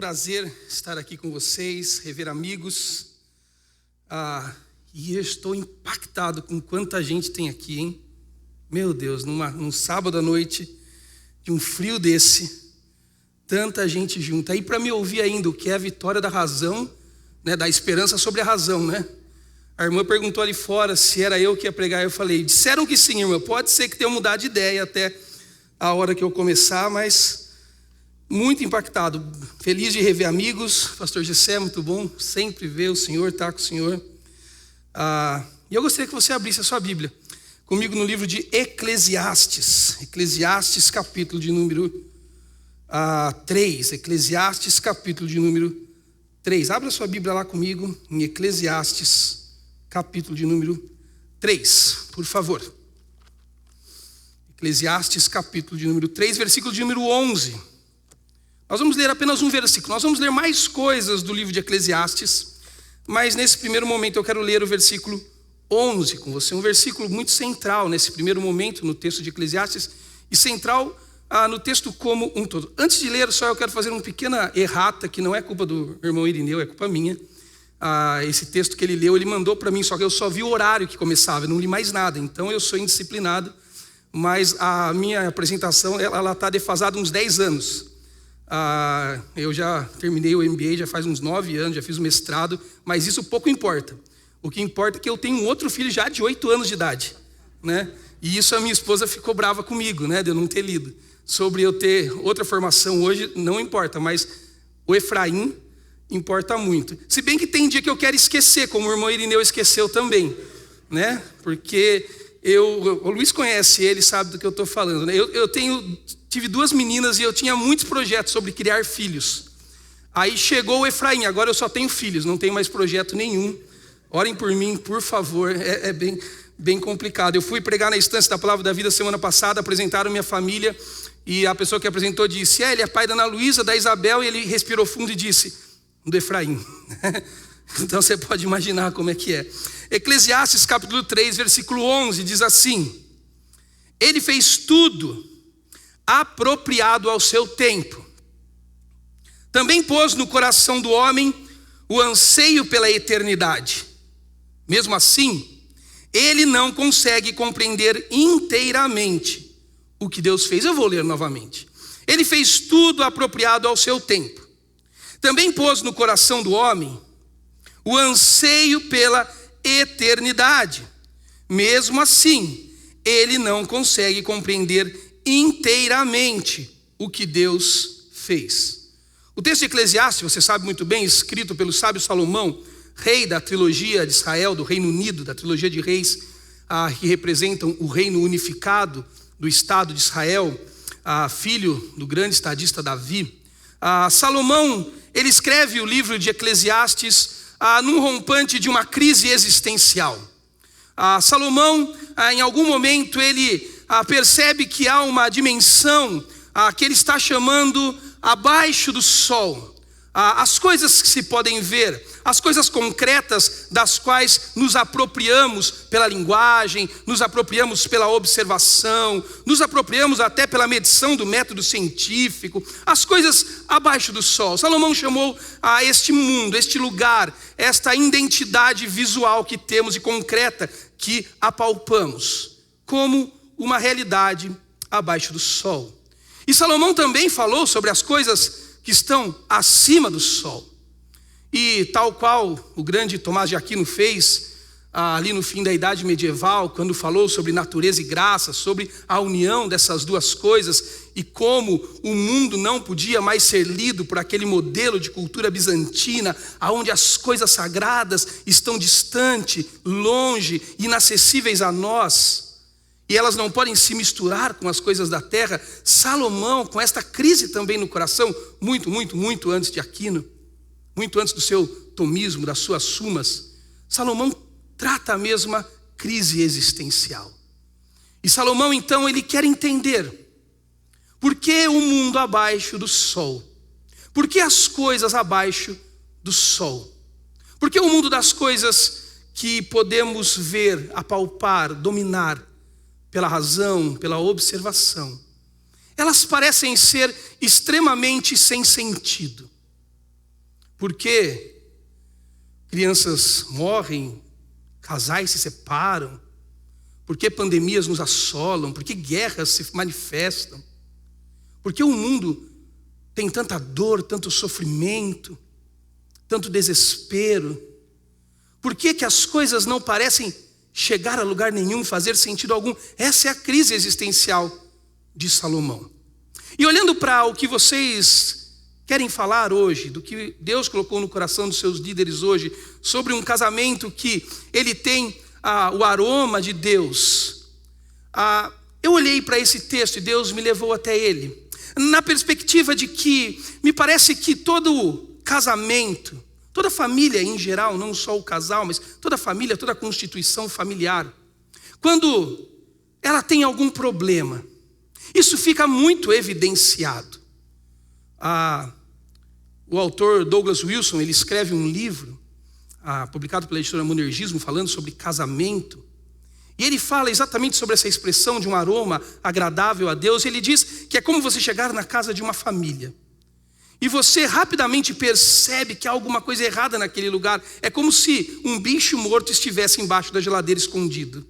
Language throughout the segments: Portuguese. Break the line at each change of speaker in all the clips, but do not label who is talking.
prazer estar aqui com vocês, rever amigos. E eu estou impactado com quanta gente tem aqui, hein? Meu Deus, num sábado à noite, de um frio desse, tanta gente junta. Aí para me ouvir ainda o que é a vitória da razão, né, da esperança sobre a razão, né? A irmã perguntou ali fora se era eu que ia pregar. Eu falei, disseram que sim, irmã. Pode ser que tenha mudado de ideia até a hora que eu começar, mas muito impactado. Feliz de rever amigos. Pastor Gessé, muito bom sempre ver o Senhor, estar com o Senhor. E eu gostaria que você abrisse a sua Bíblia comigo no livro de Eclesiastes. Eclesiastes, capítulo de número 3. Eclesiastes, capítulo de número 3. Abra a sua Bíblia lá comigo em Eclesiastes, capítulo de número 3, por favor. Eclesiastes, capítulo de número 3, versículo de número 11. Nós vamos ler apenas um versículo. Nós vamos ler mais coisas do livro de Eclesiastes, mas nesse primeiro momento eu quero ler o versículo 11 com você. Um versículo muito central nesse primeiro momento no texto de Eclesiastes e central no texto como um todo. Antes de ler, só eu quero fazer uma pequena errata, que não é culpa do irmão Irineu, é culpa minha. Esse texto que ele leu, ele mandou para mim, só que eu só vi o horário que começava, eu não li mais nada, então eu sou indisciplinado, mas a minha apresentação ela está defasada uns 10 anos. Eu já terminei o MBA já faz uns 9 anos, já fiz o mestrado, mas isso pouco importa. O que importa é que eu tenho um outro filho já de 8 anos de idade, né? E isso a minha esposa ficou brava comigo, né, de eu não ter lido. Sobre eu ter outra formação hoje, não importa, mas o Efraim importa muito. Se bem que tem dia que eu quero esquecer, como o irmão Irineu esqueceu também, né? Porque o Luiz conhece ele, sabe do que eu estou falando, né? Tive 2 meninas e eu tinha muitos projetos sobre criar filhos. Aí chegou o Efraim, agora eu só tenho filhos, não tenho mais projeto nenhum. Orem por mim, por favor, é bem complicado. Eu fui pregar na Estância da Palavra da Vida semana passada, apresentaram minha família, e a pessoa que apresentou disse, ele é pai da Ana Luísa, da Isabel, e ele respirou fundo e disse, do Efraim. Então você pode imaginar como é que é. Eclesiastes capítulo 3, versículo 11, diz assim, ele fez tudo apropriado ao seu tempo. Também pôs no coração do homem o anseio pela eternidade. Mesmo assim, ele não consegue compreender inteiramente o que Deus fez. Eu vou ler novamente. Ele fez tudo apropriado ao seu tempo. Também pôs no coração do homem o anseio pela eternidade. Mesmo assim, ele não consegue compreender inteiramente o que Deus fez. O texto de Eclesiastes, você sabe muito bem, escrito pelo sábio Salomão, rei da trilogia de Israel, do Reino Unido, da trilogia de reis, que representam o reino unificado do Estado de Israel, filho do grande estadista Davi. Salomão, ele escreve o livro de Eclesiastes num rompante de uma crise existencial. Salomão, em algum momento, ele percebe que há uma dimensão que ele está chamando abaixo do sol. As coisas que se podem ver, as coisas concretas das quais nos apropriamos pela linguagem, nos apropriamos pela observação, nos apropriamos até pela medição do método científico, as coisas abaixo do sol. Salomão chamou a este mundo, este lugar, esta identidade visual que temos e concreta que apalpamos, como uma realidade abaixo do sol. E Salomão também falou sobre as coisas que estão acima do sol. E tal qual o grande Tomás de Aquino fez ali no fim da Idade Medieval, quando falou sobre natureza e graça, sobre a união dessas duas coisas e como o mundo não podia mais ser lido por aquele modelo de cultura bizantina, onde as coisas sagradas estão distante, longe, inacessíveis a nós, e elas não podem se misturar com as coisas da terra. Salomão, com esta crise também no coração, muito antes de Aquino, muito antes do seu tomismo, das suas sumas, Salomão trata a mesma crise existencial. E Salomão, então, ele quer entender por que o mundo abaixo do sol, por que as coisas abaixo do sol, por que o mundo das coisas que podemos ver, apalpar, dominar, pela razão, pela observação, elas parecem ser extremamente sem sentido. Por que crianças morrem, casais se separam? Por que pandemias nos assolam? Por que guerras se manifestam? Por que o mundo tem tanta dor, tanto sofrimento, tanto desespero? Por que as coisas não parecem chegar a lugar nenhum, fazer sentido algum? Essa é a crise existencial de Salomão. E olhando para o que vocês querem falar hoje, do que Deus colocou no coração dos seus líderes hoje, sobre um casamento que ele tem o aroma de Deus, eu olhei para esse texto e Deus me levou até ele, na perspectiva de que me parece que todo casamento, toda família em geral, não só o casal, mas toda família, toda constituição familiar, quando ela tem algum problema, isso fica muito evidenciado. O autor Douglas Wilson, ele escreve um livro, publicado pela editora Monergismo, falando sobre casamento. E ele fala exatamente sobre essa expressão de um aroma agradável a Deus. Ele diz que é como você chegar na casa de uma família e você rapidamente percebe que há alguma coisa errada naquele lugar. É como se um bicho morto estivesse embaixo da geladeira escondido.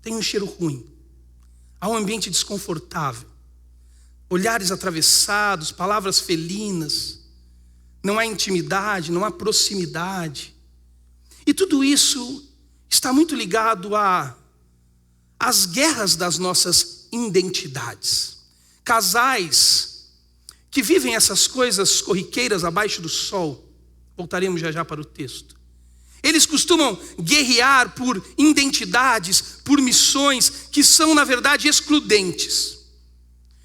Tem um cheiro ruim, há um ambiente desconfortável, olhares atravessados, palavras felinas, não há intimidade, não há proximidade. E tudo isso está muito ligado às guerras das nossas identidades. Casais que vivem essas coisas corriqueiras abaixo do sol, voltaremos já para o texto. Eles costumam guerrear por identidades, por missões que são, na verdade, excludentes.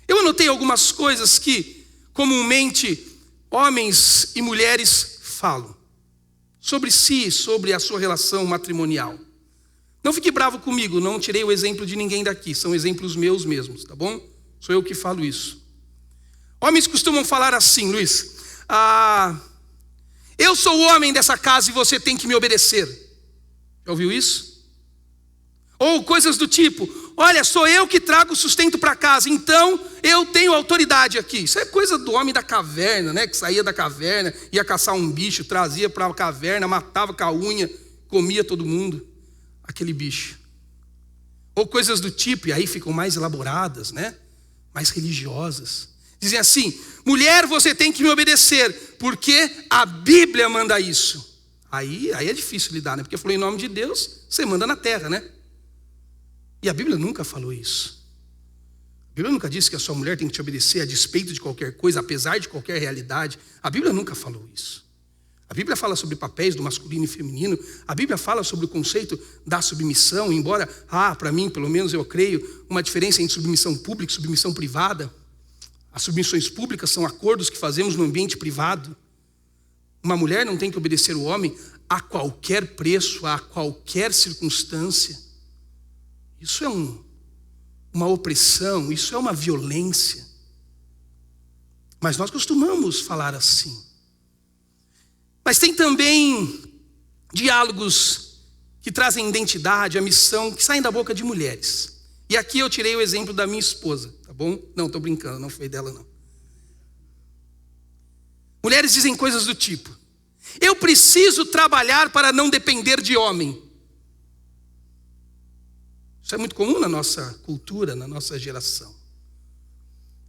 Eu anotei algumas coisas que, comumente, homens e mulheres falam sobre si, sobre a sua relação matrimonial. Não fique bravo comigo, não tirei o exemplo de ninguém daqui, são exemplos meus mesmos, tá bom? Sou eu que falo isso. Homens costumam falar assim, Luiz, eu sou o homem dessa casa e você tem que me obedecer. Já ouviu isso? Ou coisas do tipo, olha, sou eu que trago o sustento para casa, então eu tenho autoridade aqui. Isso é coisa do homem da caverna, né? Que saía da caverna, ia caçar um bicho, trazia para a caverna, matava com a unha, comia todo mundo, aquele bicho. Ou coisas do tipo, e aí ficam mais elaboradas, né? Mais religiosas. Dizem assim, mulher, você tem que me obedecer, porque a Bíblia manda isso. Aí é difícil lidar, né? Porque falou em nome de Deus, você manda na terra, né? E a Bíblia nunca falou isso. A Bíblia nunca disse que a sua mulher tem que te obedecer a despeito de qualquer coisa, apesar de qualquer realidade. A Bíblia nunca falou isso. A Bíblia fala sobre papéis do masculino e feminino. A Bíblia fala sobre o conceito da submissão, embora, para mim, pelo menos eu creio, uma diferença entre submissão pública e submissão privada. As submissões públicas são acordos que fazemos no ambiente privado. Uma mulher não tem que obedecer o homem a qualquer preço, a qualquer circunstância. Isso é uma opressão, isso é uma violência. Mas nós costumamos falar assim. Mas tem também diálogos que trazem identidade, a missão, que saem da boca de mulheres. E aqui eu tirei o exemplo da minha esposa, tá bom? Não, estou brincando, não foi dela não. Mulheres dizem coisas do tipo, eu preciso trabalhar para não depender de homem. Isso é muito comum na nossa cultura, na nossa geração.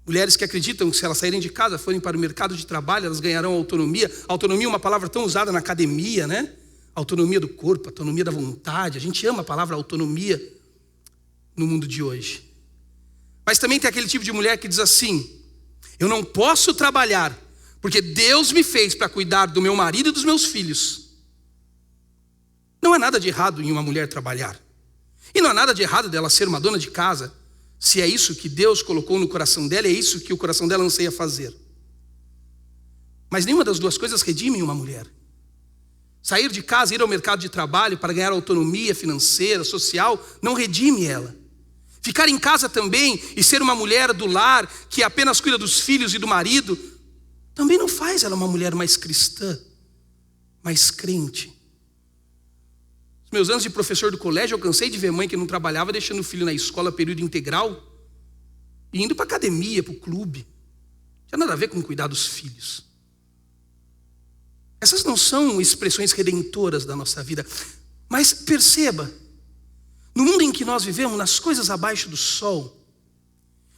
Mulheres que acreditam que se elas saírem de casa, forem para o mercado de trabalho, elas ganharão autonomia. Autonomia é uma palavra tão usada na academia, né? Autonomia do corpo, autonomia da vontade. A gente ama a palavra autonomia no mundo de hoje. Mas também tem aquele tipo de mulher que diz assim, eu não posso trabalhar, porque Deus me fez para cuidar do meu marido e dos meus filhos. Não há nada de errado em uma mulher trabalhar. E não há nada de errado dela ser uma dona de casa, se é isso que Deus colocou no coração dela, é isso que o coração dela anseia fazer. Mas nenhuma das duas coisas redime uma mulher. Sair de casa, ir ao mercado de trabalho para ganhar autonomia financeira, social, não redime ela. Ficar em casa também e ser uma mulher do lar, que apenas cuida dos filhos e do marido, também não faz ela uma mulher mais cristã, mais crente. Nos meus anos de professor do colégio, eu cansei de ver mãe que não trabalhava, deixando o filho na escola período integral e indo para a academia, para o clube. Não tinha nada a ver com cuidar dos filhos. Essas não são expressões redentoras da nossa vida. Mas perceba, no mundo em que nós vivemos, nas coisas abaixo do sol,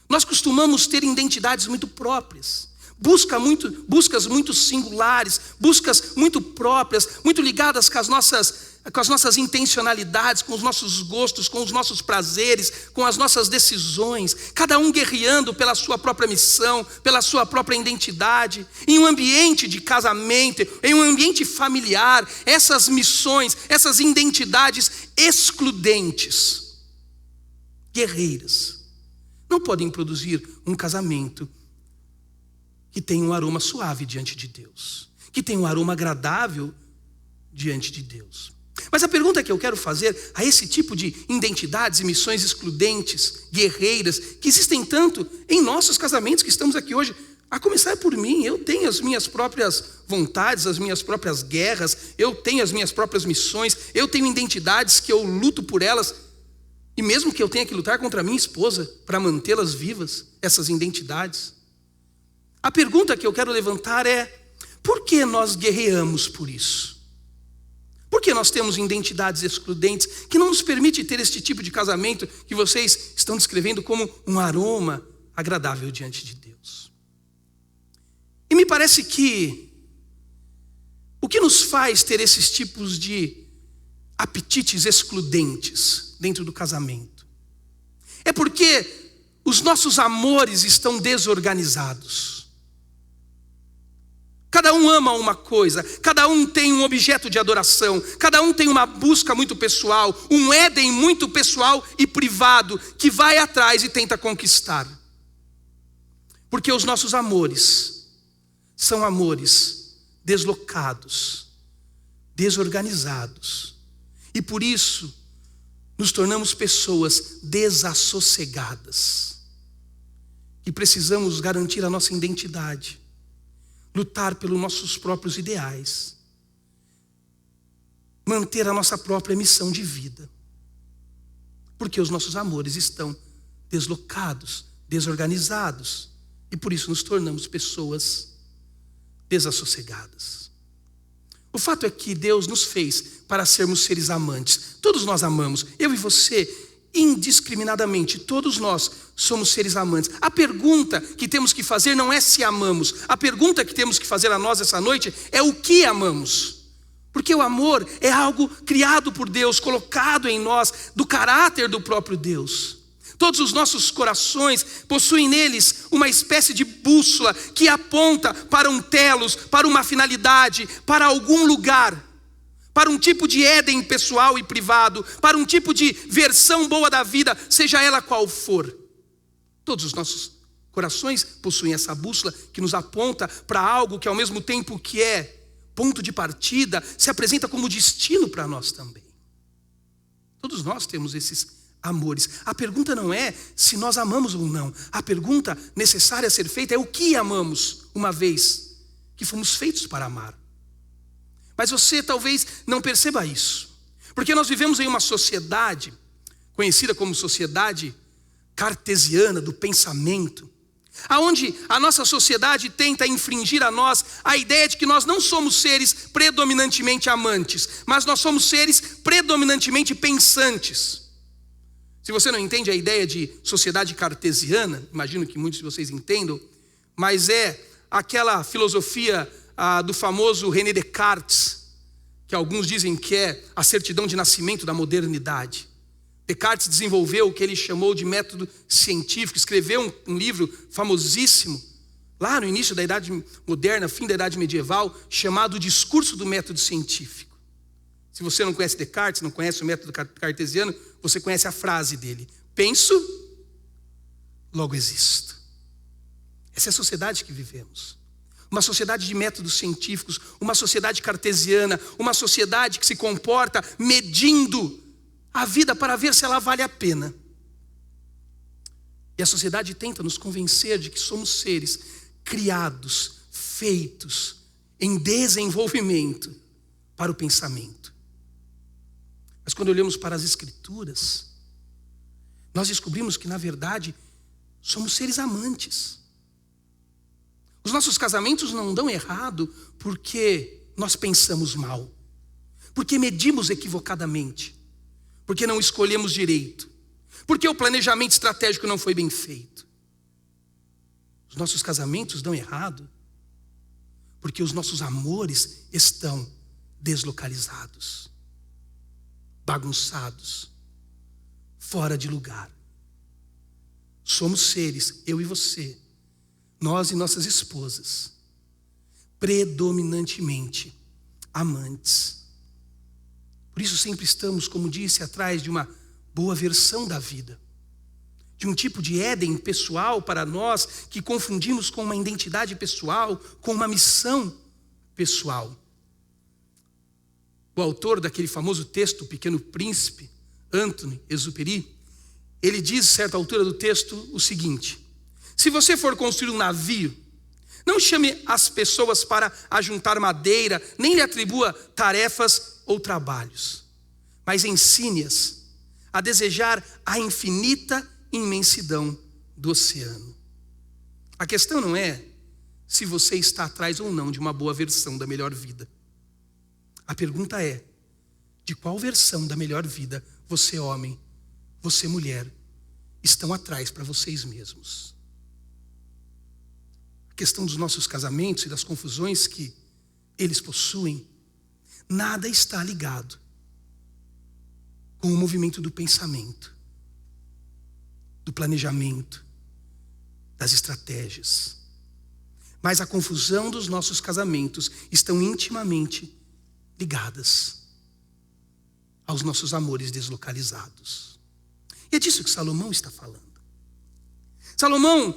nós costumamos ter identidades muito próprias, buscas muito singulares, buscas muito próprias, muito ligadas com as nossas intencionalidades, com os nossos gostos, com os nossos prazeres, com as nossas decisões, cada um guerreando pela sua própria missão, pela sua própria identidade. Em um ambiente de casamento, em um ambiente familiar, essas missões, essas identidades excludentes, guerreiras, não podem produzir um casamento que tem um aroma suave diante de Deus, que tem um aroma agradável diante de Deus. Mas a pergunta que eu quero fazer a esse tipo de identidades e missões excludentes, guerreiras, que existem tanto em nossos casamentos que estamos aqui hoje, a começar por mim. Eu tenho as minhas próprias vontades, as minhas próprias guerras, eu tenho as minhas próprias missões, eu tenho identidades que eu luto por elas, e mesmo que eu tenha que lutar contra a minha esposa para mantê-las vivas, essas identidades. A pergunta que eu quero levantar é: por que nós guerreamos por isso? Por que nós temos identidades excludentes que não nos permite ter este tipo de casamento que vocês estão descrevendo como um aroma agradável diante de Deus? E me parece que o que nos faz ter esses tipos de apetites excludentes dentro do casamento é porque os nossos amores estão desorganizados. Cada um ama uma coisa, cada um tem um objeto de adoração, cada um tem uma busca muito pessoal, um Éden muito pessoal e privado, que vai atrás e tenta conquistar. Porque os nossos amores são amores deslocados, desorganizados, e por isso nos tornamos pessoas desassossegadas, e precisamos garantir a nossa identidade, lutar pelos nossos próprios ideais, manter a nossa própria missão de vida, porque os nossos amores estão deslocados, desorganizados, e por isso nos tornamos pessoas desassossegadas. O fato é que Deus nos fez para sermos seres amantes. Todos nós amamos, eu e você, indiscriminadamente, todos nós somos seres amantes. A pergunta que temos que fazer não é se amamos. A pergunta que temos que fazer a nós essa noite é o que amamos. Porque o amor é algo criado por Deus, colocado em nós, do caráter do próprio Deus. Todos os nossos corações possuem neles uma espécie de bússola que aponta para um telos, para uma finalidade, para algum lugar, para um tipo de Éden pessoal e privado, para um tipo de versão boa da vida, seja ela qual for. Todos os nossos corações possuem essa bússola que nos aponta para algo que, ao mesmo tempo que é ponto de partida, se apresenta como destino para nós também. Todos nós temos esses amores. A pergunta não é se nós amamos ou não. A pergunta necessária a ser feita é o que amamos, uma vez que fomos feitos para amar. Mas você talvez não perceba isso, porque nós vivemos em uma sociedade conhecida como sociedade cartesiana do pensamento, aonde a nossa sociedade tenta infringir a nós a ideia de que nós não somos seres predominantemente amantes, mas nós somos seres predominantemente pensantes. Se você não entende a ideia de sociedade cartesiana, imagino que muitos de vocês entendam, mas é aquela filosofia do famoso René Descartes, que alguns dizem que é a certidão de nascimento da modernidade. Descartes desenvolveu o que ele chamou de método científico, escreveu um livro famosíssimo, lá no início da Idade Moderna, fim da Idade Medieval, chamado Discurso do Método Científico. Se você não conhece Descartes, não conhece o método cartesiano, você conhece a frase dele: penso, logo existo. Essa é a sociedade que vivemos. Uma sociedade de métodos científicos, uma sociedade cartesiana, uma sociedade que se comporta medindo a vida para ver se ela vale a pena. E a sociedade tenta nos convencer de que somos seres criados, feitos, em desenvolvimento para o pensamento. Mas quando olhamos para as Escrituras, nós descobrimos que, na verdade, somos seres amantes. Os nossos casamentos não dão errado porque nós pensamos mal, porque medimos equivocadamente, porque não escolhemos direito, porque o planejamento estratégico não foi bem feito. Os nossos casamentos dão errado, porque os nossos amores estão deslocalizados, bagunçados, fora de lugar. Somos seres, eu e você, nós e nossas esposas, predominantemente amantes. Por isso sempre estamos, como disse, atrás de uma boa versão da vida, de um tipo de Éden pessoal para nós, que confundimos com uma identidade pessoal, com uma missão pessoal. O autor daquele famoso texto, O Pequeno Príncipe, Antonin Exupéry, ele diz, a certa altura do texto, o seguinte: se você for construir um navio, não chame as pessoas para ajuntar madeira, nem lhe atribua tarefas ou trabalhos, mas ensine-as a desejar a infinita imensidão do oceano. A questão não é se você está atrás ou não de uma boa versão da melhor vida. A pergunta é: de qual versão da melhor vida você, homem, você, mulher, estão atrás para vocês mesmos? A questão dos nossos casamentos e das confusões que eles possuem, nada está ligado com o movimento do pensamento, do planejamento, das estratégias. Mas a confusão dos nossos casamentos estão intimamente ligadas aos nossos amores deslocalizados. E é disso que Salomão está falando. Salomão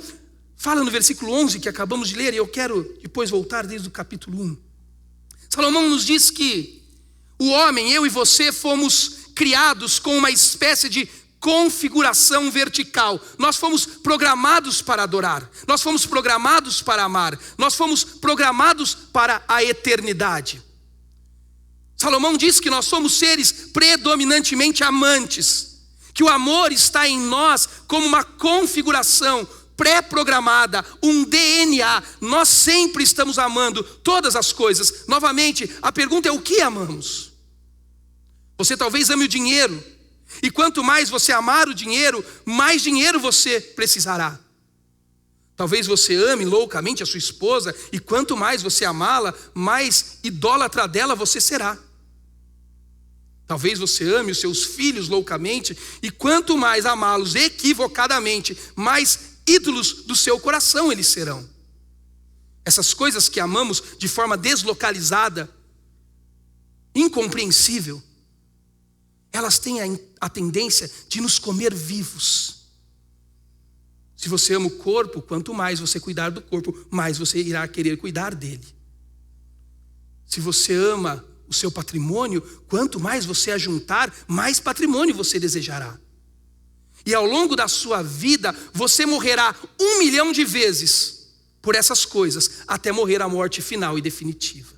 fala no versículo 11 que acabamos de ler, e eu quero depois voltar desde o capítulo 1. Salomão nos diz que o homem, eu e você, fomos criados com uma espécie de configuração vertical. Nós fomos programados para adorar, nós fomos programados para amar, nós fomos programados para a eternidade. Salomão diz que nós somos seres predominantemente amantes, que o amor está em nós como uma configuração pré-programada, um DNA. Nós sempre estamos amando todas as coisas. Novamente, a pergunta é: o que amamos? Você talvez ame o dinheiro, e quanto mais você amar o dinheiro, mais dinheiro você precisará. Talvez você ame loucamente a sua esposa, e quanto mais você amá-la, mais idólatra dela você será. Talvez você ame os seus filhos loucamente, e quanto mais amá-los equivocadamente, mais ídolos do seu coração eles serão. Essas coisas que amamos de forma deslocalizada, incompreensível, elas têm a tendência de nos comer vivos. Se você ama o corpo, quanto mais você cuidar do corpo, mais você irá querer cuidar dele. Se você ama o seu patrimônio, quanto mais você ajuntar, mais patrimônio você desejará. E ao longo da sua vida, você morrerá 1 milhão de vezes por essas coisas, até morrer a morte final e definitiva.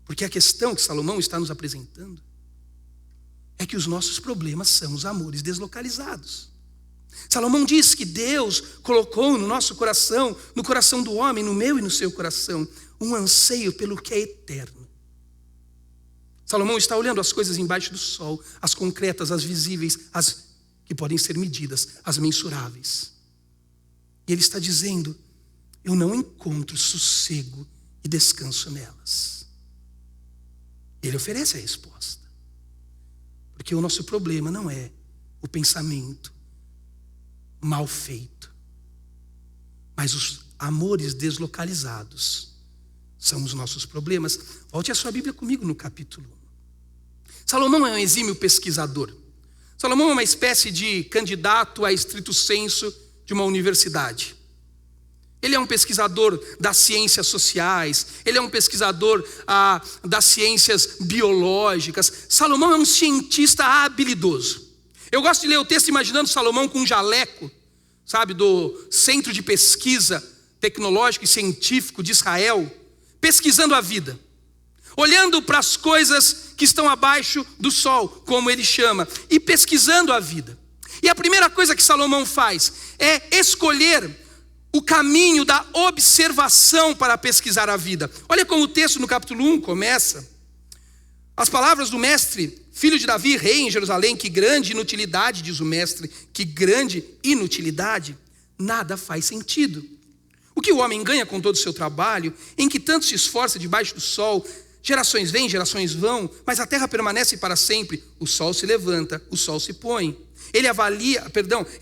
Porque a questão que Salomão está nos apresentando é que os nossos problemas são os amores deslocalizados. Salomão diz que Deus colocou no nosso coração, no coração do homem, no meu e no seu coração, um anseio pelo que é eterno. Salomão está olhando as coisas embaixo do sol, as concretas, as visíveis, as que podem ser medidas, as mensuráveis. E ele está dizendo: eu não encontro sossego e descanso nelas. Ele oferece a resposta. Porque o nosso problema não é o pensamento mal feito, mas os amores deslocalizados são os nossos problemas. Volte a sua Bíblia comigo no capítulo 1. Salomão é um exímio pesquisador. Salomão é uma espécie de candidato a estrito senso de uma universidade. Ele é um pesquisador das ciências sociais, ele é um pesquisador das ciências biológicas. Salomão é um cientista habilidoso. Eu gosto de ler o texto imaginando Salomão com um jaleco, sabe, do Centro de Pesquisa Tecnológico e Científico de Israel, pesquisando a vida, olhando para as coisas que estão abaixo do sol, como ele chama, e pesquisando a vida. E a primeira coisa que Salomão faz é escolher o caminho da observação para pesquisar a vida. Olha como o texto no capítulo 1 começa. As palavras do mestre, filho de Davi, rei em Jerusalém: que grande inutilidade, diz o mestre, que grande inutilidade, nada faz sentido. O que o homem ganha com todo o seu trabalho, em que tanto se esforça debaixo do sol? Gerações vêm, gerações vão, mas a terra permanece para sempre. O sol se levanta, o sol se põe. Ele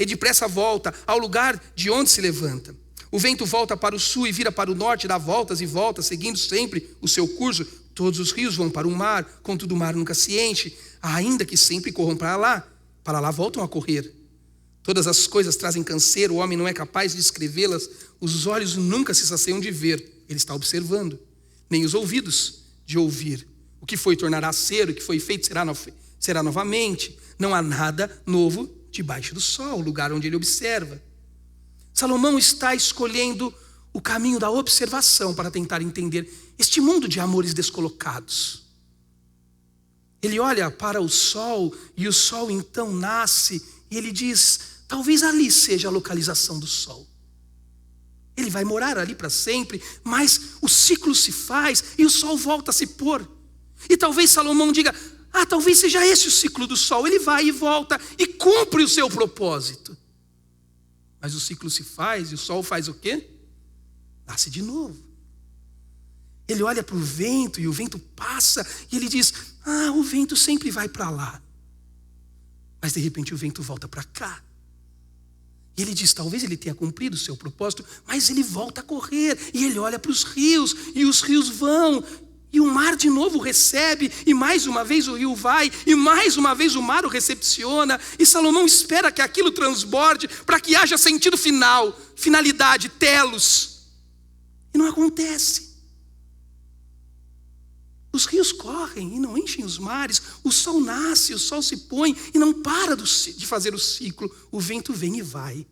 depressa volta ao lugar de onde se levanta. O vento volta para o sul e vira para o norte, dá voltas e voltas, seguindo sempre o seu curso. Todos os rios vão para o mar, contudo o mar nunca se enche, ainda que sempre corram para lá voltam a correr. Todas as coisas trazem canseiro, o homem não é capaz de descrevê-las, os olhos nunca se saciam de ver, ele está observando, nem os ouvidos de ouvir. O que foi tornará a ser, o que foi feito será novamente. Não há nada novo debaixo do sol, o lugar onde ele observa. Salomão está escolhendo o caminho da observação para tentar entender este mundo de amores descolocados. Ele olha para o sol e o sol então nasce e ele diz: talvez ali seja a localização do sol. Ele vai morar ali para sempre, mas o ciclo se faz e o sol volta a se pôr. E talvez Salomão diga: talvez seja esse o ciclo do sol. Ele vai e volta e cumpre o seu propósito. Mas o ciclo se faz e o sol faz o quê? Nasce de novo. Ele olha para o vento e o vento passa e ele diz: o vento sempre vai para lá. Mas de repente o vento volta para cá. E ele diz: talvez ele tenha cumprido o seu propósito, mas ele volta a correr. E ele olha para os rios e os rios vão. E o mar de novo recebe, e mais uma vez o rio vai, e mais uma vez o mar o recepciona, e Salomão espera que aquilo transborde, para que haja sentido final, finalidade, telos. E não acontece. Os rios correm e não enchem os mares, o sol nasce, o sol se põe, e não para de fazer o ciclo. O vento vem e vai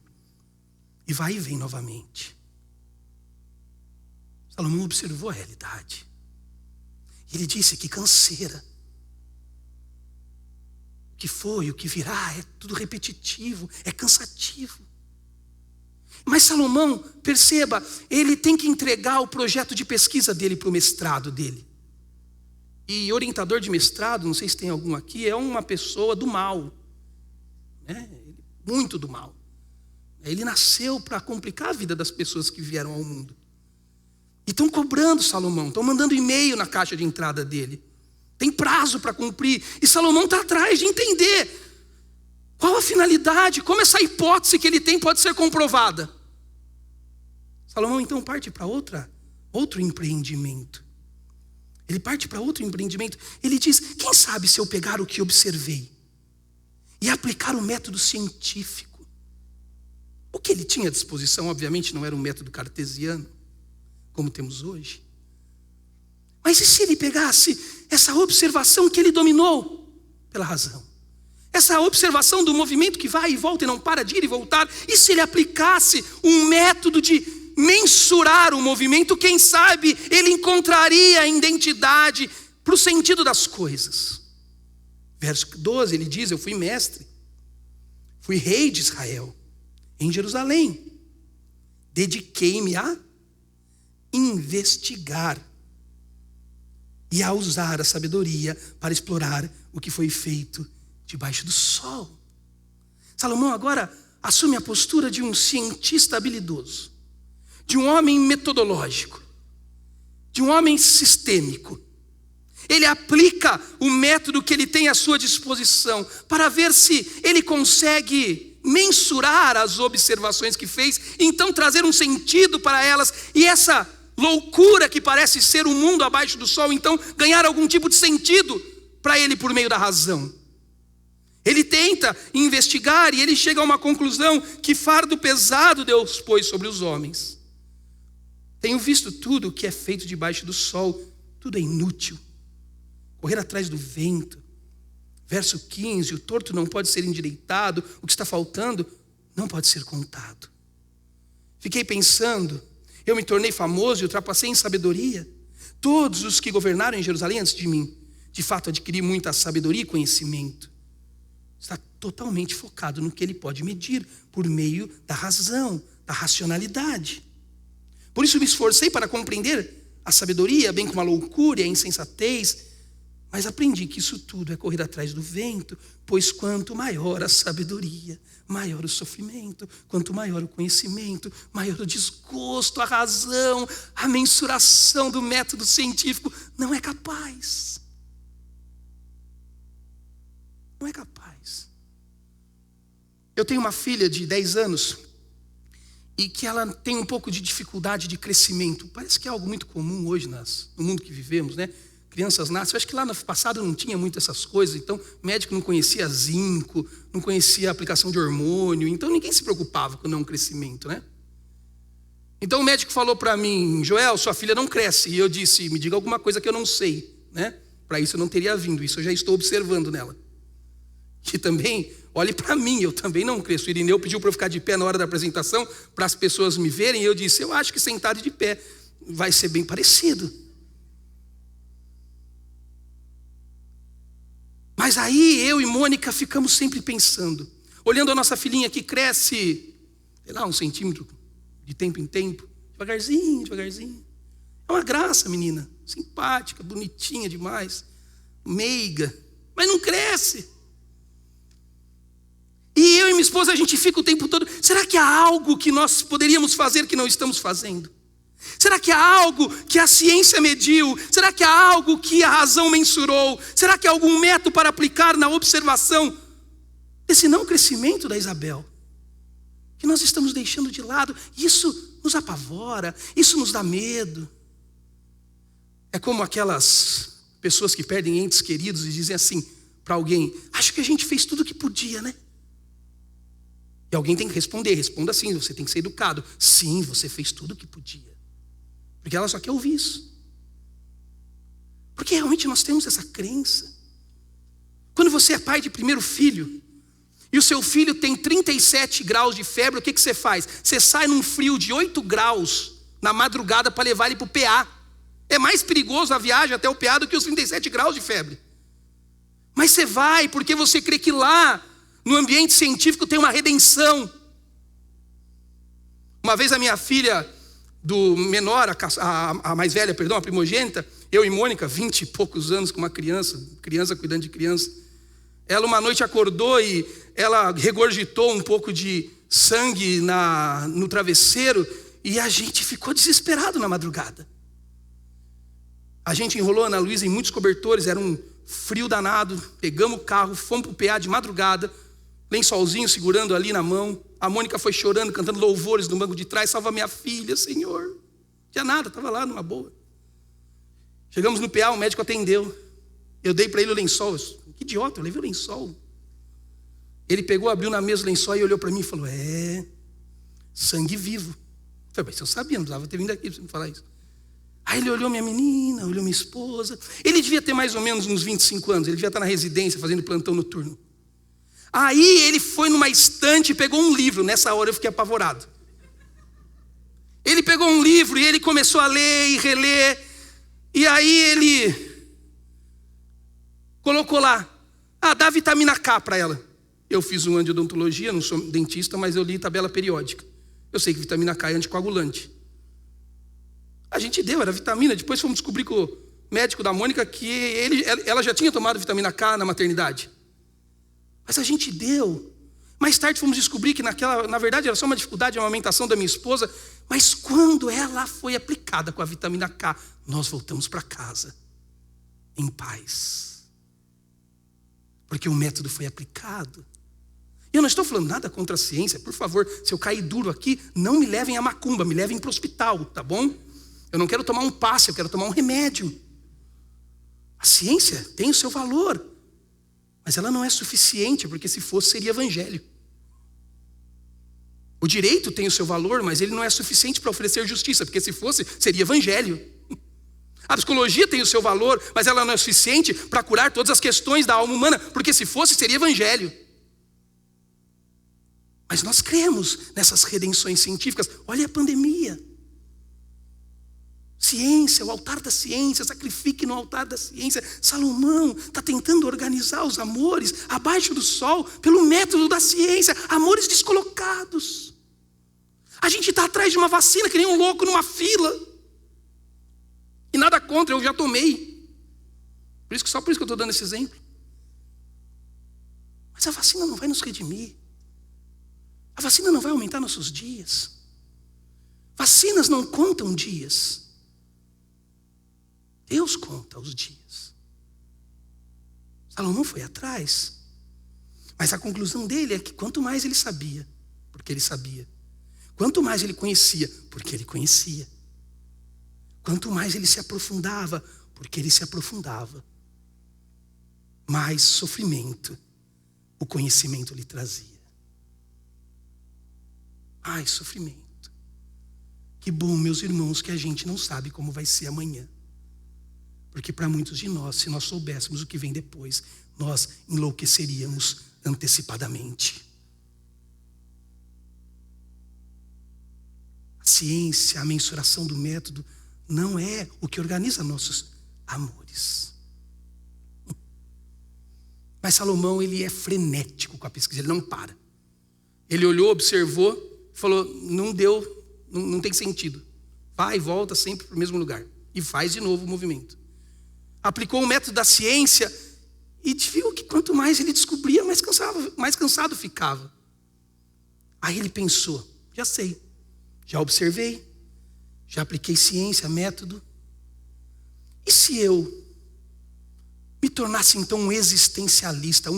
e vem novamente. Salomão observou a realidade. Ele disse: que canseira. O que foi, o que virá, é tudo repetitivo, é cansativo. Mas Salomão, perceba, ele tem que entregar o projeto de pesquisa dele para o mestrado dele. E orientador de mestrado, não sei se tem algum aqui, é uma pessoa do mal, né? Muito do mal. Ele nasceu para complicar a vida das pessoas que vieram ao mundo. E estão cobrando Salomão, estão mandando e-mail na caixa de entrada dele. Tem prazo para cumprir. E Salomão está atrás de entender qual a finalidade, como essa hipótese que ele tem pode ser comprovada. Salomão então parte para outro empreendimento. Ele parte para outro empreendimento. Ele diz: quem sabe se eu pegar o que observei e aplicar o método científico? O que ele tinha à disposição, obviamente, não era um método cartesiano, como temos hoje. Mas e se ele pegasse essa observação que ele dominou pela razão? Essa observação do movimento que vai e volta e não para de ir e voltar. E se ele aplicasse um método de mensurar o movimento? Quem sabe ele encontraria a identidade para o sentido das coisas. Verso 12, ele diz: eu fui mestre, fui rei de Israel em Jerusalém. Dediquei-me a investigar e a usar a sabedoria para explorar o que foi feito debaixo do sol. Salomão agora assume a postura de um cientista habilidoso, de um homem metodológico, de um homem sistêmico. Ele aplica o método que ele tem à sua disposição para ver se ele consegue mensurar as observações que fez, e então trazer um sentido para elas, e essa loucura que parece ser o mundo abaixo do sol, então ganhar algum tipo de sentido para ele por meio da razão. Ele tenta investigar e ele chega a uma conclusão: que fardo pesado Deus pôs sobre os homens. Tenho visto tudo o que é feito debaixo do sol, tudo é inútil. Correr atrás do vento. Verso 15, o torto não pode ser endireitado, o que está faltando não pode ser contado. Fiquei pensando, eu me tornei famoso e ultrapassei em sabedoria todos os que governaram em Jerusalém antes de mim. De fato, adquiri muita sabedoria e conhecimento. Está totalmente focado no que ele pode medir por meio da razão, da racionalidade. Por isso me esforcei para compreender a sabedoria, bem como a loucura e a insensatez, mas aprendi que isso tudo é correr atrás do vento, pois quanto maior a sabedoria, maior o sofrimento, quanto maior o conhecimento, maior o desgosto, a razão, a mensuração do método científico não é capaz. Não é capaz. Eu tenho uma filha de 10 anos e que ela tem um pouco de dificuldade de crescimento. Parece que é algo muito comum hoje no mundo que vivemos, né? Crianças nascem, eu acho que lá no passado não tinha muito essas coisas, então o médico não conhecia zinco, não conhecia a aplicação de hormônio, então ninguém se preocupava com o não crescimento, né? Então o médico falou para mim: Joel, sua filha não cresce. E eu disse: me diga alguma coisa que eu não sei, né? Para isso eu não teria vindo, isso eu já estou observando nela. Que também, olhe para mim, eu também não cresço. O Irineu pediu para eu ficar de pé na hora da apresentação, para as pessoas me verem, e eu disse: eu acho que sentado de pé vai ser bem parecido. Mas aí eu e Mônica ficamos sempre pensando, olhando a nossa filhinha que cresce, sei lá, 1 centímetro de tempo em tempo, devagarzinho, devagarzinho. É uma graça, menina, simpática, bonitinha demais, meiga, mas não cresce. E eu e minha esposa, a gente fica o tempo todo, será que há algo que nós poderíamos fazer que não estamos fazendo? Será que há algo que a ciência mediu? Será que há algo que a razão mensurou? Será que há algum método para aplicar na observação desse não crescimento da Isabel? Que nós estamos deixando de lado. Isso nos apavora, isso nos dá medo. É como aquelas pessoas que perdem entes queridos e dizem assim para alguém: acho que a gente fez tudo o que podia, né? E alguém tem que responder, responda assim, você tem que ser educado. Sim, você fez tudo o que podia. Porque ela só quer ouvir isso. Porque realmente nós temos essa crença. Quando você é pai de primeiro filho, e o seu filho tem 37 graus de febre, o que você faz? Você sai num frio de 8 graus na madrugada para levar ele para o PA. É mais perigoso a viagem até o PA do que os 37 graus de febre. Mas você vai porque você crê que lá, no ambiente científico, tem uma redenção. Uma vez a minha filha do menor, a mais velha, perdão, a primogênita, eu e Mônica, 20 e poucos anos com uma criança cuidando de criança. Ela uma noite acordou e ela regurgitou um pouco de sangue no travesseiro e a gente ficou desesperado na madrugada. A gente enrolou a Ana Luísa em muitos cobertores, era um frio danado, pegamos o carro, fomos para o PA de madrugada, lençolzinho segurando ali na mão. A Mônica foi chorando, cantando louvores no banco de trás: salva minha filha, Senhor. Não tinha nada, estava lá numa boa. Chegamos no PA, o médico atendeu. Eu dei para ele o lençol. Que idiota, eu levei o lençol. Ele pegou, abriu na mesa o lençol e olhou para mim e falou: sangue vivo. Eu falei: mas eu sabia, não precisava ter vindo aqui para você me falar isso. Aí ele olhou minha menina, olhou minha esposa. Ele devia ter mais ou menos uns 25 anos, ele devia estar na residência fazendo plantão noturno. Aí ele foi numa estante e pegou um livro. Nessa hora eu fiquei apavorado. Ele pegou um livro e ele começou a ler e reler. E aí ele colocou lá: dá vitamina K para ela. Eu fiz um ano de odontologia, não sou dentista, mas eu li tabela periódica. Eu sei que vitamina K é anticoagulante. A gente deu, era vitamina. Depois fomos descobrir com o médico da Mônica que ela já tinha tomado vitamina K na maternidade. Mas a gente deu. Mais tarde fomos descobrir que na verdade era só uma dificuldade de amamentação da minha esposa. Mas quando ela foi aplicada com a vitamina K, nós voltamos para casa em paz. Porque o método foi aplicado. E eu não estou falando nada contra a ciência. Por favor, se eu cair duro aqui, não me levem a macumba, me levem para o hospital, tá bom? Eu não quero tomar um passe, eu quero tomar um remédio. A ciência tem o seu valor. Mas ela não é suficiente, porque se fosse, seria evangelho. O direito tem o seu valor, mas ele não é suficiente para oferecer justiça, porque se fosse, seria evangelho. A psicologia tem o seu valor, mas ela não é suficiente para curar todas as questões da alma humana, porque se fosse, seria evangelho. Mas nós cremos nessas redenções científicas. Olha a pandemia. Ciência, o altar da ciência, sacrifique no altar da ciência. Salomão está tentando organizar os amores abaixo do sol pelo método da ciência, amores descolocados. A gente está atrás de uma vacina que nem um louco numa fila. E nada contra, eu já tomei. Só por isso que eu estou dando esse exemplo. Mas a vacina não vai nos redimir. A vacina não vai aumentar nossos dias. Vacinas não contam dias. Deus conta os dias. Salomão foi atrás. Mas a conclusão dele é que quanto mais ele sabia, porque ele sabia. Quanto mais ele conhecia, porque ele conhecia. Quanto mais ele se aprofundava, porque ele se aprofundava. Mais sofrimento o conhecimento lhe trazia. Mais sofrimento. Que bom, meus irmãos, que a gente não sabe como vai ser amanhã. Porque para muitos de nós, se nós soubéssemos o que vem depois, nós enlouqueceríamos antecipadamente. A ciência, a mensuração do método, não é o que organiza nossos amores. Mas Salomão, ele é frenético com a pesquisa, ele não para. Ele olhou, observou, falou, não deu, não tem sentido. Vai e volta sempre para o mesmo lugar. E faz de novo o movimento. Aplicou o método da ciência e viu que quanto mais ele descobria, mais cansado ficava. Aí ele pensou, já sei, já observei, já apliquei ciência, método. E se eu me tornasse então um existencialista,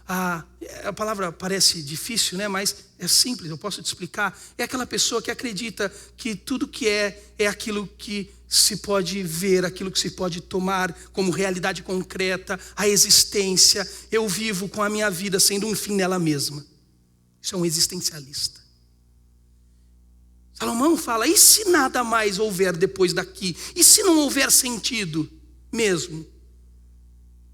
a palavra parece difícil, né? Mas é simples, eu posso te explicar. É aquela pessoa que acredita que tudo que é aquilo que se pode ver, aquilo que se pode tomar como realidade concreta, a existência. Eu vivo com a minha vida sendo um fim nela mesma. Isso é um existencialista. Salomão fala, e se nada mais houver depois daqui? E se não houver sentido mesmo?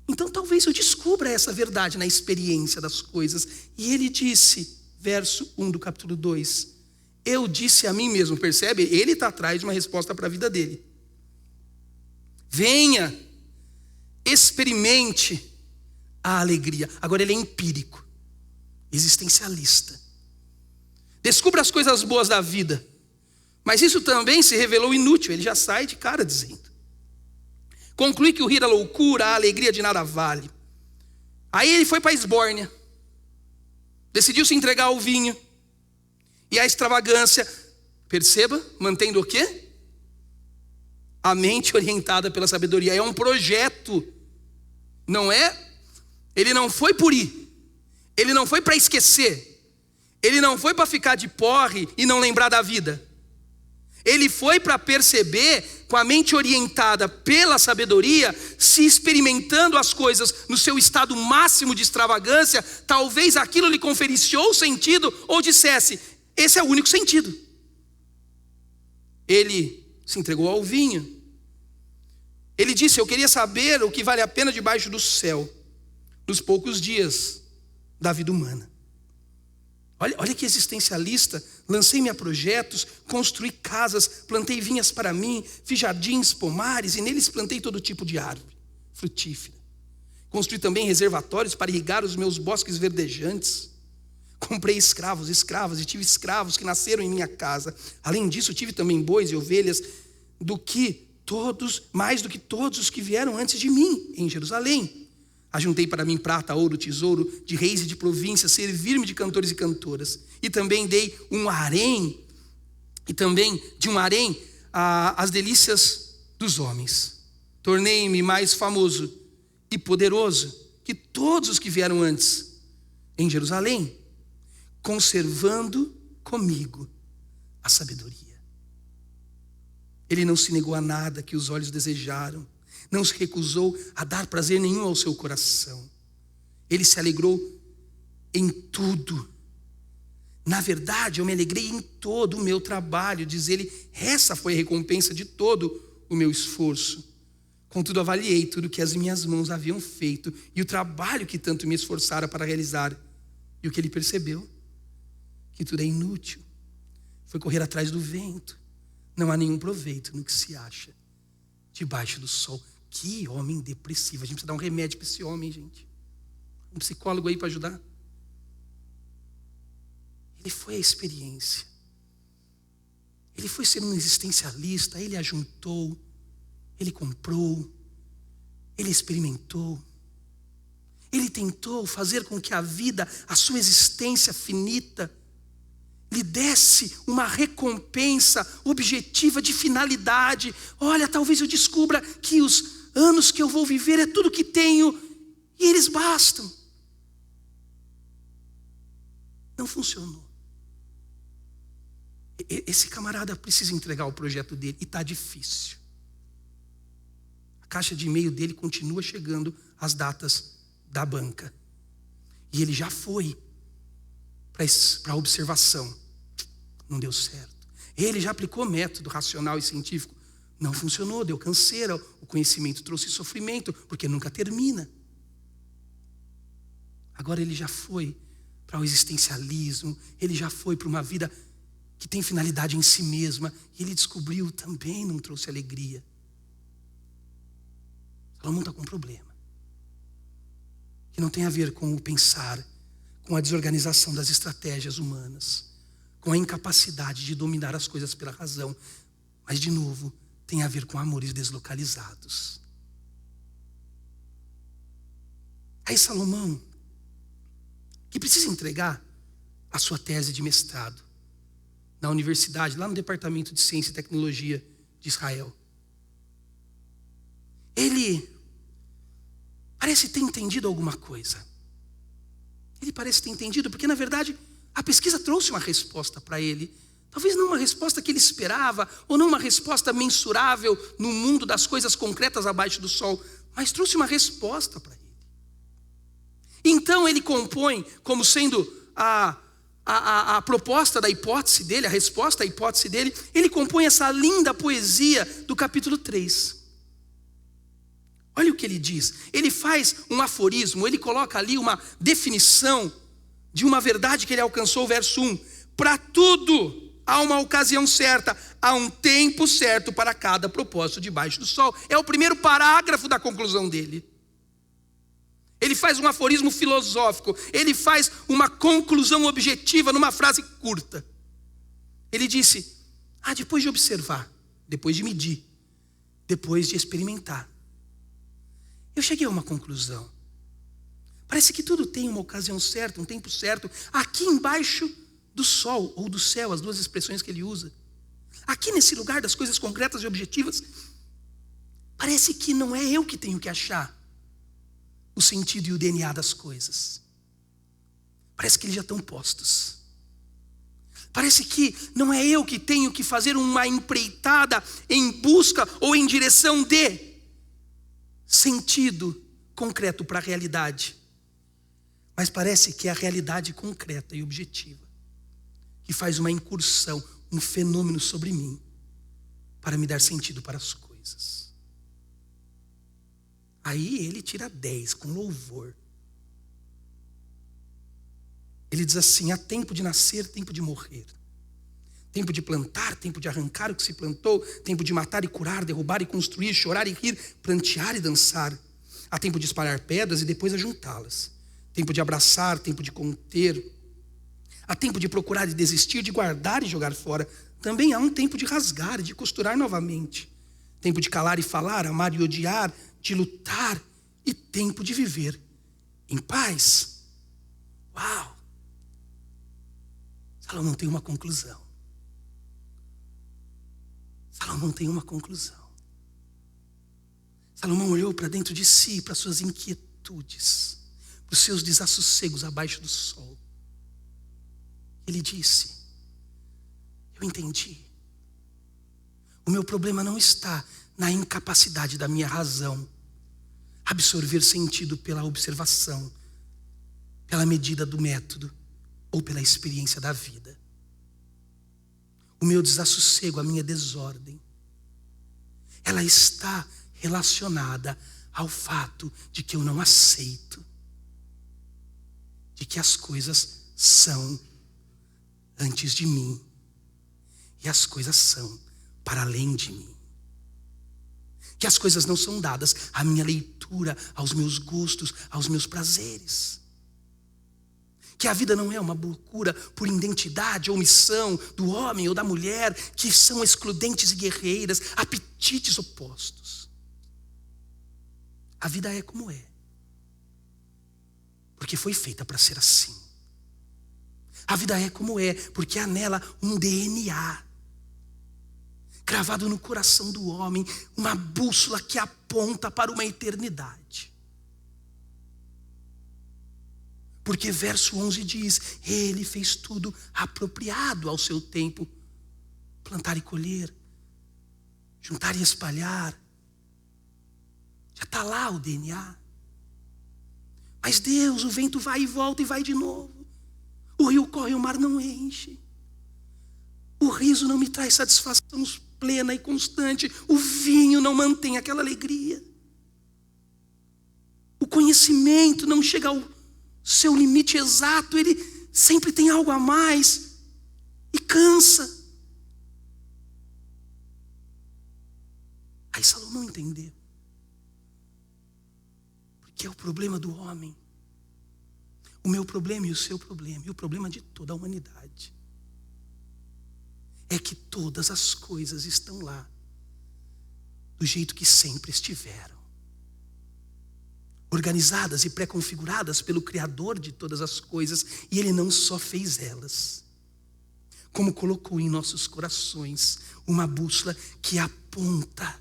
Então talvez eu descubra essa verdade na experiência das coisas. E ele disse, verso 1 do capítulo 2, eu disse a mim mesmo, percebe? Ele está atrás de uma resposta para a vida dele. Venha, experimente a alegria. Agora ele é empírico, existencialista. Descubra as coisas boas da vida. Mas isso também se revelou inútil, ele já sai de cara dizendo. Conclui que o rir é loucura, a alegria de nada vale. Aí ele foi para a esbórnia. Decidiu se entregar ao vinho. E a extravagância, perceba, mantendo o quê? A mente orientada pela sabedoria. É um projeto, não é? Ele não foi por ir. Ele não foi para esquecer. Ele não foi para ficar de porre e não lembrar da vida. Ele foi para perceber, com a mente orientada pela sabedoria, se experimentando as coisas no seu estado máximo de extravagância, talvez aquilo lhe conferisse ou sentido, ou dissesse, esse é o único sentido. Ele se entregou ao vinho. Ele disse, eu queria saber o que vale a pena debaixo do céu, nos poucos dias da vida humana. Olha que existencialista, lancei-me a projetos, construí casas, plantei vinhas para mim, fiz jardins, pomares, e neles plantei todo tipo de árvore frutífera. Construí também reservatórios para irrigar os meus bosques verdejantes. Comprei escravos, escravas, e tive escravos que nasceram em minha casa. Além disso, tive também bois e ovelhas, mais do que todos os que vieram antes de mim em Jerusalém. Ajuntei para mim prata, ouro, tesouro de reis e de províncias, servir-me de cantores e cantoras. E também dei um harém, as delícias dos homens. Tornei-me mais famoso e poderoso que todos os que vieram antes em Jerusalém, conservando comigo a sabedoria. Ele não se negou a nada que os olhos desejaram, não se recusou a dar prazer nenhum ao seu coração. Ele se alegrou em tudo. Na verdade, eu me alegrei em todo o meu trabalho, diz ele, essa foi a recompensa de todo o meu esforço. Contudo, avaliei tudo que as minhas mãos haviam feito e o trabalho que tanto me esforçara para realizar. E o que ele percebeu? Que tudo é inútil. Foi correr atrás do vento. Não há nenhum proveito no que se acha debaixo do sol. Que homem depressivo. A gente precisa dar um remédio para esse homem, gente. Um psicólogo aí para ajudar. Ele foi a experiência. Ele foi ser um existencialista, ele ajuntou, ele comprou, ele experimentou. Ele tentou fazer com que a vida, a sua existência finita, lhe desse uma recompensa objetiva de finalidade. Olha, talvez eu descubra que os anos que eu vou viver é tudo que tenho e eles bastam. Não funcionou. Esse camarada precisa entregar o projeto dele e está difícil. A caixa de e-mail dele continua chegando as datas da banca. E ele já foi para a observação. Não deu certo. Ele já aplicou método racional e científico. Não funcionou, deu canseira. O conhecimento trouxe sofrimento, porque nunca termina. Agora ele já foi para o existencialismo. Ele já foi para uma vida que tem finalidade em si mesma. E ele descobriu também não trouxe alegria. Salomão está com um problema. Que não tem a ver com o pensar, com a desorganização das estratégias humanas, com a incapacidade de dominar as coisas pela razão, mas de novo, tem a ver com amores deslocalizados. Aí Salomão, que precisa entregar a sua tese de mestrado na universidade, lá no Departamento de Ciência e Tecnologia de Israel, ele parece ter entendido alguma coisa. Ele parece ter entendido, porque na verdade a pesquisa trouxe uma resposta para ele. Talvez não uma resposta que ele esperava, ou não uma resposta mensurável no mundo das coisas concretas abaixo do sol, mas trouxe uma resposta para ele. Então ele compõe, como sendo a proposta da hipótese dele, a resposta à hipótese dele, ele compõe essa linda poesia do capítulo 3. Olha o que ele diz. Ele faz um aforismo, ele coloca ali uma definição de uma verdade que ele alcançou, verso 1. Para tudo há uma ocasião certa, há um tempo certo para cada propósito debaixo do sol. É o primeiro parágrafo da conclusão dele. Ele faz um aforismo filosófico, ele faz uma conclusão objetiva numa frase curta. Ele disse: depois de observar, depois de medir, depois de experimentar, eu cheguei a uma conclusão. Parece que tudo tem uma ocasião certa, um tempo certo, aqui embaixo do sol ou do céu, as duas expressões que ele usa. Aqui nesse lugar das coisas concretas e objetivas, parece que não é eu que tenho que achar o sentido e o DNA das coisas. Parece que eles já estão postos. Parece que não é eu que tenho que fazer uma empreitada em busca ou em direção de sentido concreto para a realidade. Mas parece que é a realidade concreta e objetiva que faz uma incursão, um fenômeno sobre mim para me dar sentido para as coisas. Aí ele tira 10 com louvor. Ele diz assim: há tempo de nascer, tempo de morrer. Tempo de plantar, tempo de arrancar o que se plantou. Tempo de matar e curar, derrubar e construir, chorar e rir, prantear e dançar. Há tempo de espalhar pedras e depois ajuntá-las. Tempo de abraçar, tempo de conter. Há tempo de procurar e desistir, de guardar e jogar fora. Também há um tempo de rasgar e de costurar novamente. Tempo de calar e falar, amar e odiar, de lutar, e tempo de viver em paz. Uau! Salomão tem uma conclusão. Salomão tem uma conclusão. Salomão olhou para dentro de si, para suas inquietudes, para os seus desassossegos abaixo do sol. Ele disse: eu entendi. O meu problema não está na incapacidade da minha razão absorver sentido pela observação, pela medida do método ou pela experiência da vida. O meu desassossego, a minha desordem, ela está relacionada ao fato de que eu não aceito, de que as coisas são antes de mim e as coisas são para além de mim. Que as coisas não são dadas à minha leitura, aos meus gostos, aos meus prazeres. Que a vida não é uma procura por identidade ou missão do homem ou da mulher, que são excludentes e guerreiras, apetites opostos. A vida é como é, porque foi feita para ser assim. A vida é como é, porque há nela um DNA cravado no coração do homem, uma bússola que aponta para uma eternidade. Porque verso 11 diz: Ele fez tudo apropriado ao seu tempo. Plantar e colher, juntar e espalhar. Já está lá o DNA. Mas Deus, o vento vai e volta e vai de novo. O rio corre, o mar não enche. O riso não me traz satisfação plena e constante. O vinho não mantém aquela alegria. O conhecimento não chega ao seu limite exato, ele sempre tem algo a mais e cansa. Aí Salomão entendeu, porque é o problema do homem, o meu problema e o seu problema, e o problema de toda a humanidade, é que todas as coisas estão lá do jeito que sempre estiveram, organizadas e pré-configuradas pelo Criador de todas as coisas, e Ele não só fez elas, como colocou em nossos corações uma bússola que aponta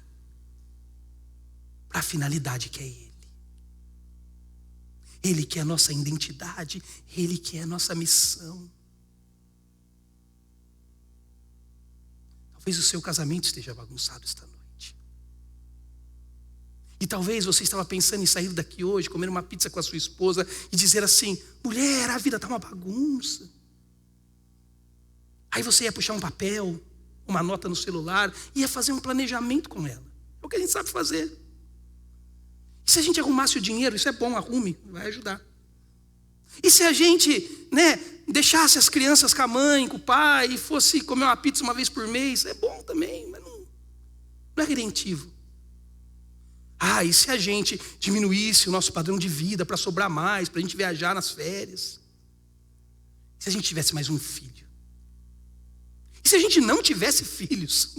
para a finalidade que é Ele. Ele que é a nossa identidade, Ele que é a nossa missão. Talvez o seu casamento esteja bagunçado esta noite. E talvez você estava pensando em sair daqui hoje, comer uma pizza com a sua esposa e dizer assim: mulher, a vida está uma bagunça. Aí você ia puxar um papel, uma nota no celular, ia fazer um planejamento com ela. É o que a gente sabe fazer. E se a gente arrumasse o dinheiro, isso é bom, arrume, vai ajudar. E se a gente, deixasse as crianças com a mãe, com o pai, e fosse comer uma pizza uma vez por mês, é bom também, mas não é redentivo. E se a gente diminuísse o nosso padrão de vida para sobrar mais, para a gente viajar nas férias? Se a gente tivesse mais um filho? E se a gente não tivesse filhos?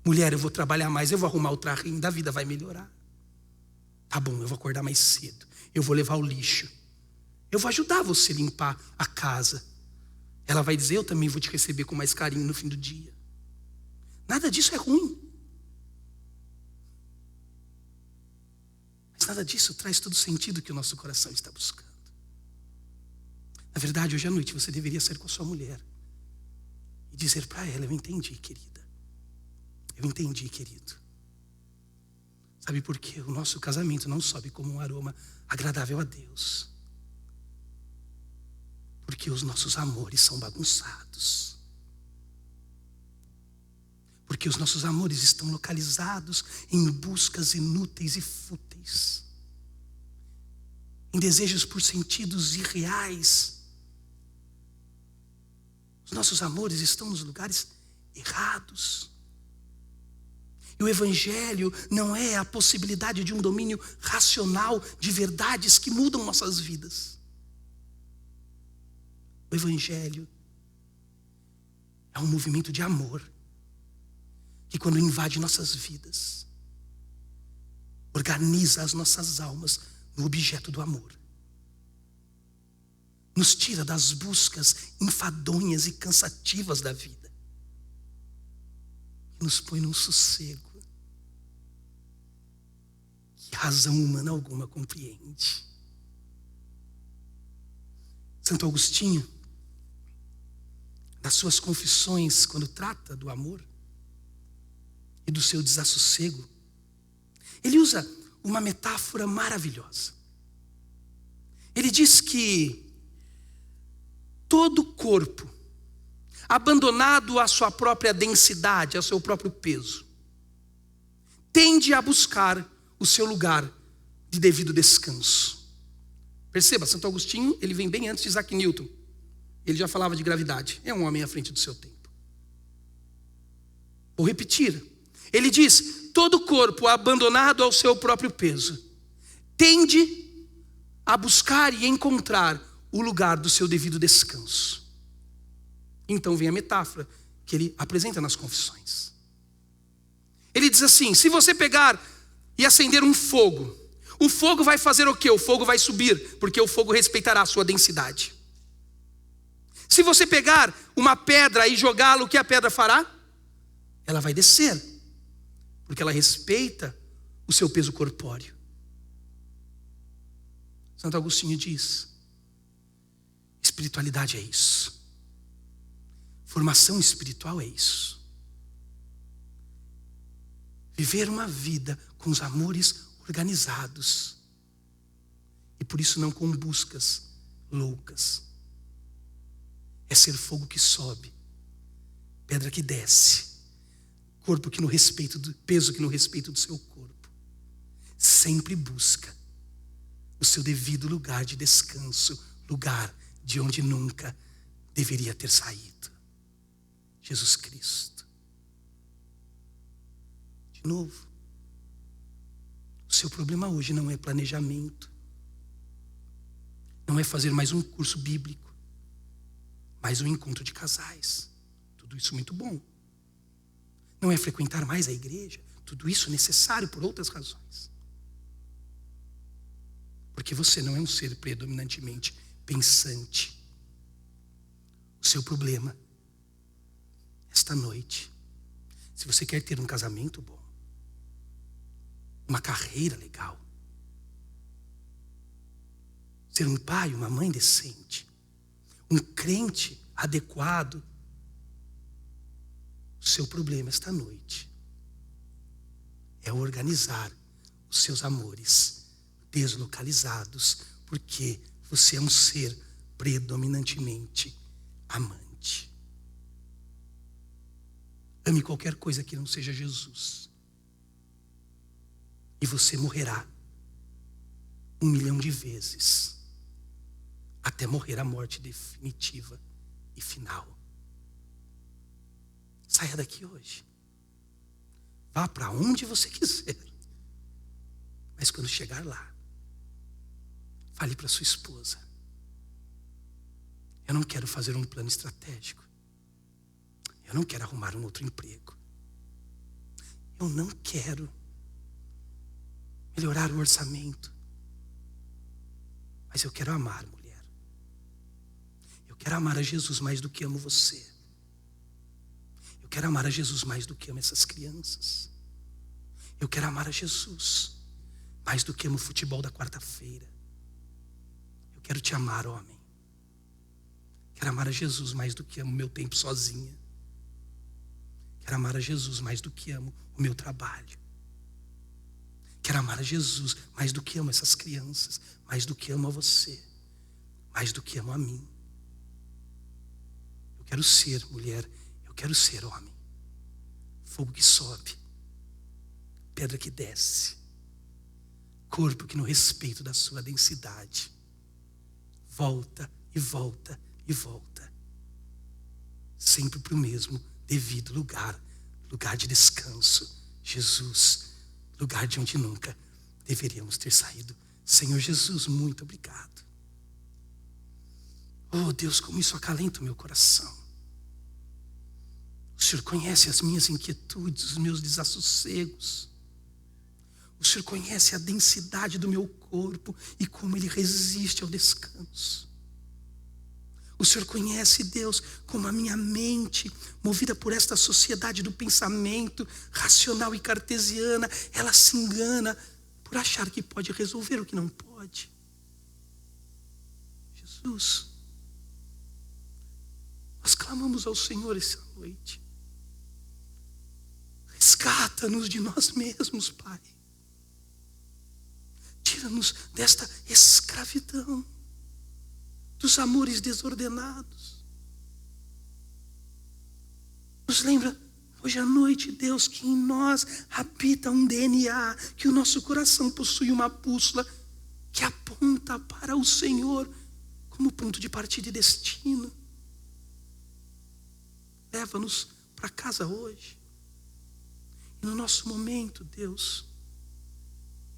Mulher, eu vou trabalhar mais, eu vou arrumar outra renda, a vida vai melhorar. Tá bom, eu vou acordar mais cedo, eu vou levar o lixo, eu vou ajudar você a limpar a casa. Ela vai dizer: eu também vou te receber com mais carinho no fim do dia. Nada disso é ruim. Mas nada disso traz todo o sentido que o nosso coração está buscando. Na verdade, hoje à noite você deveria sair com a sua mulher e dizer para ela: eu entendi, querida. Eu entendi, querido. Sabe por quê? O nosso casamento não sobe como um aroma agradável a Deus. Porque os nossos amores são bagunçados. Porque os nossos amores estão localizados em buscas inúteis e fúteis, em desejos por sentidos irreais. Os nossos amores estão nos lugares errados. E o Evangelho não é a possibilidade de um domínio racional de verdades que mudam nossas vidas. O Evangelho é um movimento de amor que, quando invade nossas vidas, organiza as nossas almas no objeto do amor. Nos tira das buscas enfadonhas e cansativas da vida. E nos põe num sossego que razão humana alguma compreende. Santo Agostinho, nas suas confissões, quando trata do amor e do seu desassossego, ele usa uma metáfora maravilhosa. Ele diz que todo corpo abandonado à sua própria densidade, ao seu próprio peso, tende a buscar o seu lugar de devido descanso. Perceba, Santo Agostinho, ele vem bem antes de Isaac Newton. Ele já falava de gravidade. É um homem à frente do seu tempo. Vou repetir. Ele diz: todo corpo abandonado ao seu próprio peso tende a buscar e encontrar o lugar do seu devido descanso. Então vem a metáfora que ele apresenta nas Confissões. Ele diz assim: se você pegar e acender um fogo, o fogo vai fazer o quê? O fogo vai subir, porque o fogo respeitará a sua densidade. Se você pegar uma pedra e jogá-la, o que a pedra fará? Ela vai descer, porque ela respeita o seu peso corpóreo. Santo Agostinho diz: espiritualidade é isso. Formação espiritual é isso. Viver uma vida com os amores organizados. E por isso não com buscas loucas. É ser fogo que sobe, pedra que desce, corpo que no respeito do peso que no respeito do seu corpo. Sempre busca o seu devido lugar de descanso, lugar de onde nunca deveria ter saído. Jesus Cristo. De novo, o seu problema hoje não é planejamento, não é fazer mais um curso bíblico, mais um encontro de casais. Tudo isso muito bom. Não é frequentar mais a igreja, tudo isso necessário por outras razões. Porque você não é um ser predominantemente pensante. O seu problema, esta noite, se você quer ter um casamento bom, uma carreira legal, ser um pai, uma mãe decente, um crente adequado, o seu problema esta noite é organizar os seus amores deslocalizados, porque você é um ser predominantemente amante. Ame qualquer coisa que não seja Jesus, e você morrerá 1.000.000 de vezes, até morrer a morte definitiva e final. Saia daqui hoje. Vá para onde você quiser. Mas quando chegar lá, fale para sua esposa: eu não quero fazer um plano estratégico. Eu não quero arrumar um outro emprego. Eu não quero melhorar o orçamento. Mas eu quero amar, mulher. Eu quero amar a Jesus mais do que amo você. Eu quero amar a Jesus mais do que amo essas crianças. Eu quero amar a Jesus mais do que amo o futebol da quarta-feira. Eu quero te amar, homem. Quero amar a Jesus mais do que amo o meu tempo sozinha. Quero amar a Jesus mais do que amo o meu trabalho. Quero amar a Jesus mais do que amo essas crianças, mais do que amo a você, mais do que amo a mim. Eu quero ser mulher, eu quero ser homem. Fogo que sobe, pedra que desce, corpo que no respeito da sua densidade volta e volta e volta, sempre para o mesmo devido lugar, lugar de descanso, Jesus, lugar de onde nunca deveríamos ter saído. Senhor Jesus, muito obrigado. Oh Deus, como isso acalenta o meu coração. O Senhor conhece as minhas inquietudes, os meus desassossegos. O Senhor conhece a densidade do meu corpo e como ele resiste ao descanso. O Senhor conhece, Deus, como a minha mente, movida por esta sociedade do pensamento racional e cartesiana, ela se engana por achar que pode resolver o que não pode. Jesus, nós clamamos ao Senhor essa noite. Resgata-nos de nós mesmos, Pai. Tira-nos desta escravidão, dos amores desordenados. Nos lembra hoje à noite, Deus, que em nós habita um DNA, que o nosso coração possui uma bússola que aponta para o Senhor como ponto de partida e destino. Leva-nos para casa hoje. E no nosso momento, Deus,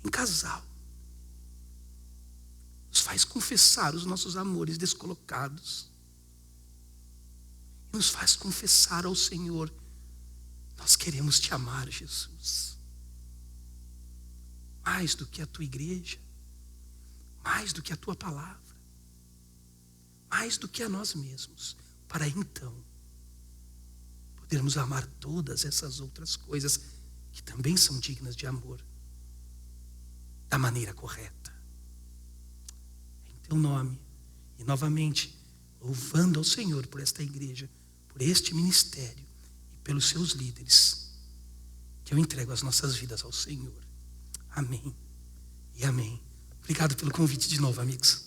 em casal, nos faz confessar os nossos amores descolocados. Nos faz confessar ao Senhor: nós queremos te amar, Jesus. Mais do que a tua igreja, mais do que a tua palavra, mais do que a nós mesmos, para então podermos amar todas essas outras coisas que também são dignas de amor, da maneira correta. Em teu nome, e novamente, louvando ao Senhor por esta igreja, por este ministério e pelos seus líderes, que eu entrego as nossas vidas ao Senhor. Amém e amém. Obrigado pelo convite de novo, amigos.